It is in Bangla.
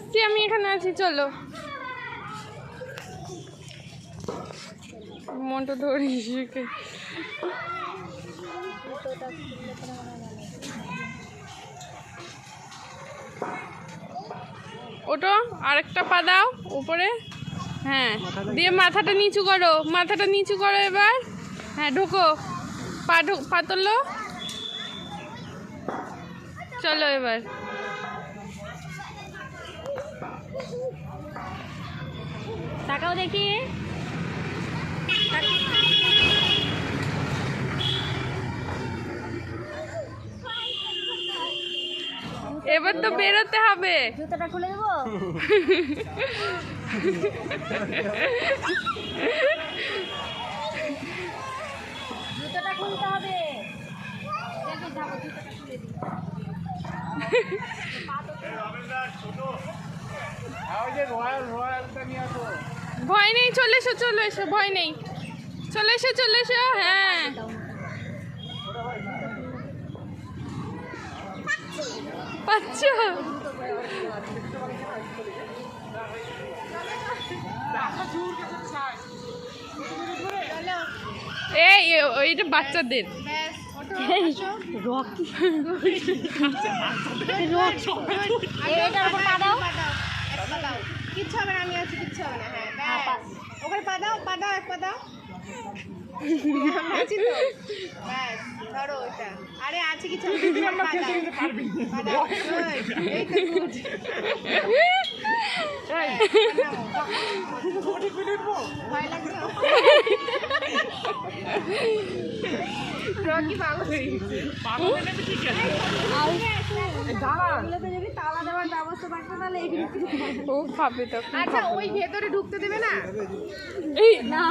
আসছি, আমি এখানে আছি, চলো। মনটা ধরিস ওটো, আরেকটা পা দাও উপরে। হ্যাঁ, দিয়ে মাথাটা নিচু করো, মাথাটা নিচু করো এবার। হ্যাঁ, ঢোকো, পা তোলো। চলো এবার। তাকাও দেখি। এবার তো বেরোতে হবে। জুতোটা খুলে দেবো। জুতোটা খুলতে হবে। ভয় নেই, চলে এসো, চলে এসো, ভয় নেই, চলে এসো, চলে এসো। হ্যাঁ, পাচ্ছ? এই ওইটা বাচ্চাদের। কিচ্ছু হবে না, আমি আছি, কিচ্ছু হবে না। হ্যাঁ, ব্যাস ওখানে পা দাও, এক পা দাও। আছি তো, ব্যাস ধরো ওইটা। আরে আছে, কিছু হবে না, পা দাও। এই তো good। ভয় লাগছে? রকি পাগল হয়ে গেছে। তালা দেওয়ার ব্যবস্থা থাকবে, তাহলে ও খাবে তো। আচ্ছা, ওই ভেতরে ঢুকতে দেবে না? এই না।